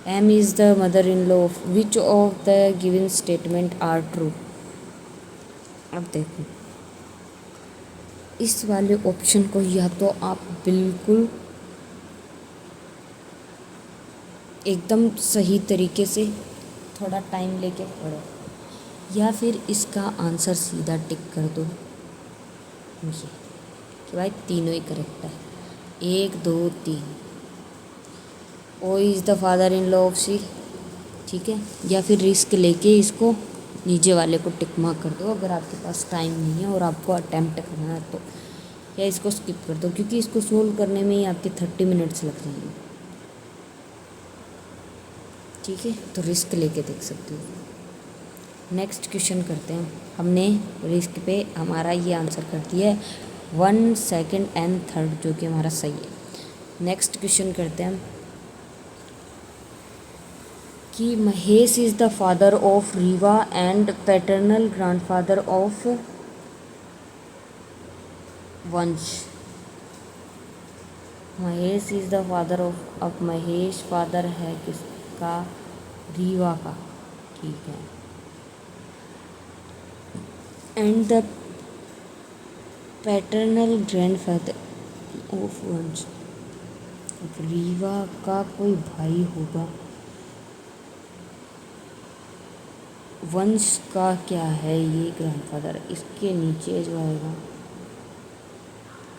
M is the mother-in-law of which of the given statement are true? अब देखो, इस वाले ऑप्शन को या तो आप बिल्कुल एकदम सही तरीके से थोड़ा टाइम लेके पढ़ो, या फिर इसका आंसर सीधा टिक कर दो ये कि भाई तीनों ही करेक्ट है, 1 2 3। O is the father in law of C, ठीक है। या फिर रिस्क लेके इसको नीचे वाले को टिक मार्क कर दो अगर आपके पास टाइम नहीं है और आपको अटैम्प्ट करना है तो, या इसको स्किप कर दो क्योंकि इसको सोल्व करने में ही आपके 30 मिनट्स लग जाएंगे, ठीक है। तो रिस्क लेके देख सकते हो। नेक्स्ट क्वेश्चन करते हैं। हमने रिस्क पे हमारा ये आंसर कर दिया है 1, 2 एंड 3 जो कि हमारा सही है। नेक्स्ट क्वेश्चन करते हैं कि Mahesh is the father of Reeva and paternal grandfather of Vansh. Mahesh is the father of, अब महेश फादर है किसका? रीवा का, ठीक है। And the paternal grandfather of Vansh, Reeva का कोई भाई होगा। वंश का क्या है? ये ग्रैंडफादर, इसके नीचे जो आएगा,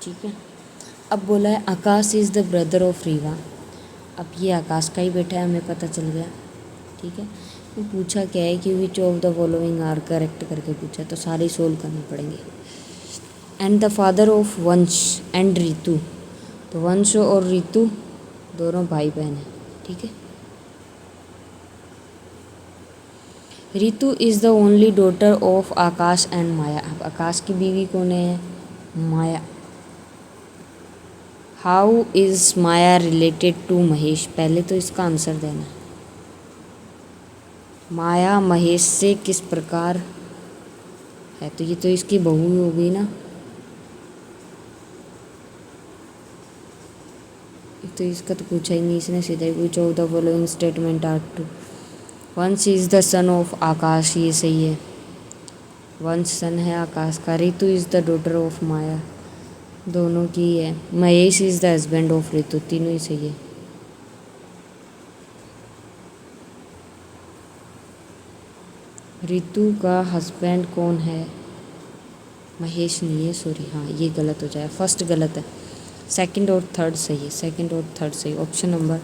ठीक है। अब बोला है Akash is the brother of Reeva. अब ये आकाश का ही बेटा है, हमें पता चल गया, ठीक है। तो पूछा क्या है कि which of the following are correct करके पूछा, तो सारे सोल्व करने पड़ेंगे। And the father of Vansh and Ritu, तो वंश और ऋतु दोनों भाई बहन हैं, ठीक है। Ritu is the only daughter of Akash and Maya. अब आकाश की बीवी कौन है? Maya. How is Maya related to Mahesh? पहले तो इसका आंसर देना। माया महेश से किस प्रकार है? तो ये तो इसकी बहू हो गई ना, तो इसका तो पूछा ही नहीं इसने, सीधा ही पूछा of the following statement are true. Vansh is the son of Akash, ये सही है, वंश सन है आकाश का। Ritu is the daughter of Maya, दोनों की है। Mahesh is the husband of Ritu, तीनों ही सही है। ऋतु का हस्बैंड कौन है? महेश नहीं है, सॉरी, हाँ ये गलत हो जाए, फर्स्ट गलत है, सेकंड और थर्ड सही है, सेकंड और थर्ड सही। ऑप्शन नंबर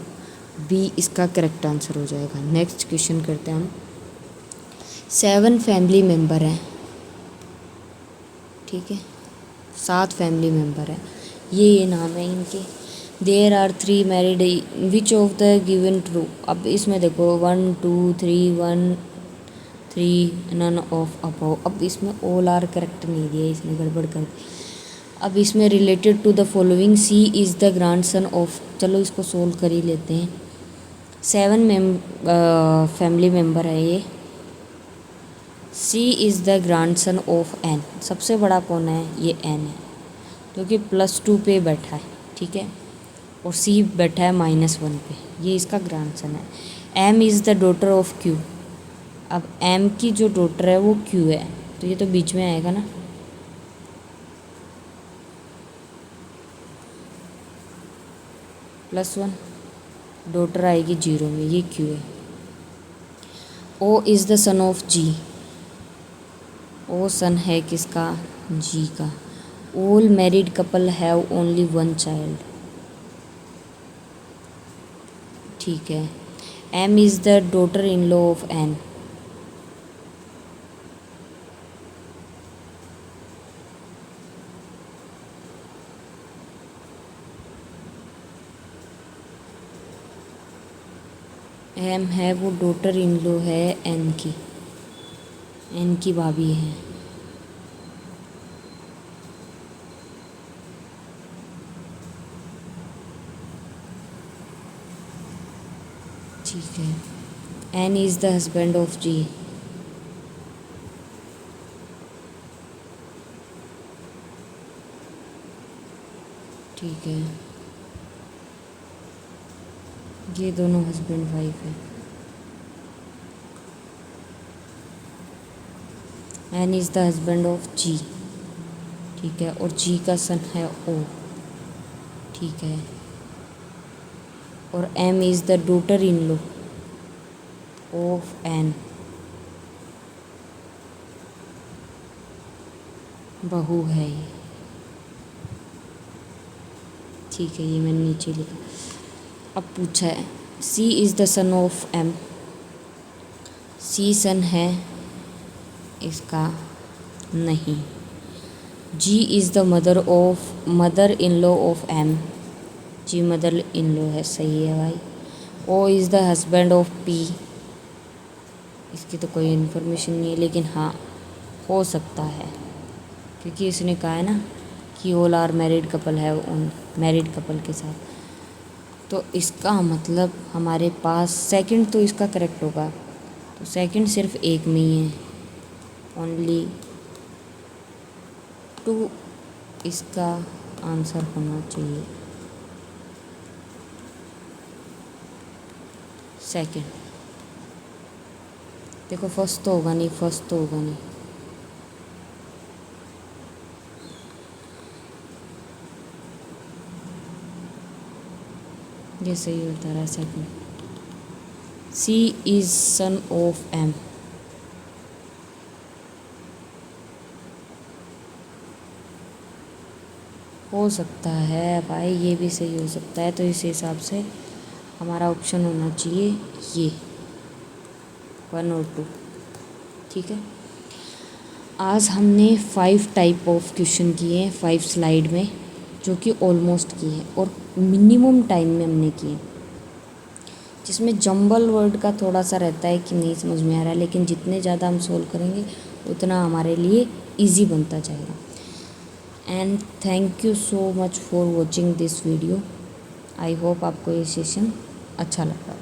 बी इसका करेक्ट आंसर हो जाएगा। नेक्स्ट क्वेश्चन करते हैं हम। 7 फैमिली मेम्बर हैं, ठीक है, 7 फैमिली मेम्बर हैं, ये नाम है इनके। There are 3 married which of the given true. अब इसमें देखो 1 2 3 1 3 नन ऑफ अबव। अब इसमें ऑल आर करेक्ट नहीं दिया, इसने गड़बड़ कर दी। अब इसमें related to the following C is the grandson of, चलो इसको सोल्व कर ही लेते हैं। 7 फैमिली मेम्बर है ये। C is the grandson of N, सबसे बड़ा कौन है, ये एन है क्योंकि +2 पे बैठा है, ठीक है, और सी बैठा है -1 पे, ये इसका ग्रैंड सन है। M is the daughter of Q. अब एम की जो डॉटर है वो क्यू है, तो ये तो बीच में आएगा ना, +1, डॉटर आएगी 0 में, ये क्यू है। O is the son of G. O son है किसका, जी का। All married couple have only 1 child, ठीक है। M is the daughter in law of N. M है वो डॉटर इन लॉ है एन की भाभी है। ठीक है। N is the husband of G. ठीक है, ये दोनों हस्बैंड वाइफ है। N is the husband of G, ठीक है, और जी का सन है ओ, ठीक है, और M is the daughter in law of N, बहू है ये, ठीक है, ये मैंने नीचे लिखा। अब पूछा है C is the son of M. C son है इसका, नहीं। G is the mother in law of M. G mother in law है, सही है भाई। O is the husband of P. इसकी तो कोई इन्फॉर्मेशन नहीं है, लेकिन हाँ हो सकता है क्योंकि इसने कहा है ना कि ऑल आर मैरिड कपल है उन मैरिड कपल के साथ, तो इसका मतलब हमारे पास सेकंड तो इसका करेक्ट होगा, तो सेकंड सिर्फ एक में ही है, ओनली 2 इसका आंसर होना चाहिए, सेकंड। देखो फर्स्ट तो होगा नहीं, ये सही होता रहा second. C is son of M. हो सकता है भाई, ये भी सही हो सकता है, तो इस हिसाब से हमारा ऑप्शन होना चाहिए ये 1 और 2, ठीक है। आज हमने 5 टाइप ऑफ क्वेश्चन किए हैं 5 स्लाइड में, जो कि ऑलमोस्ट किए हैं और मिनिमम टाइम में हमने किए, जिसमें जंबल वर्ड का थोड़ा सा रहता है कि नहीं समझ में आ रहा है, लेकिन जितने ज़्यादा हम सोल्व करेंगे उतना हमारे लिए इजी बनता जाएगा। And thank you so much for watching this video. I hope आपको ये सेशन अच्छा लगा।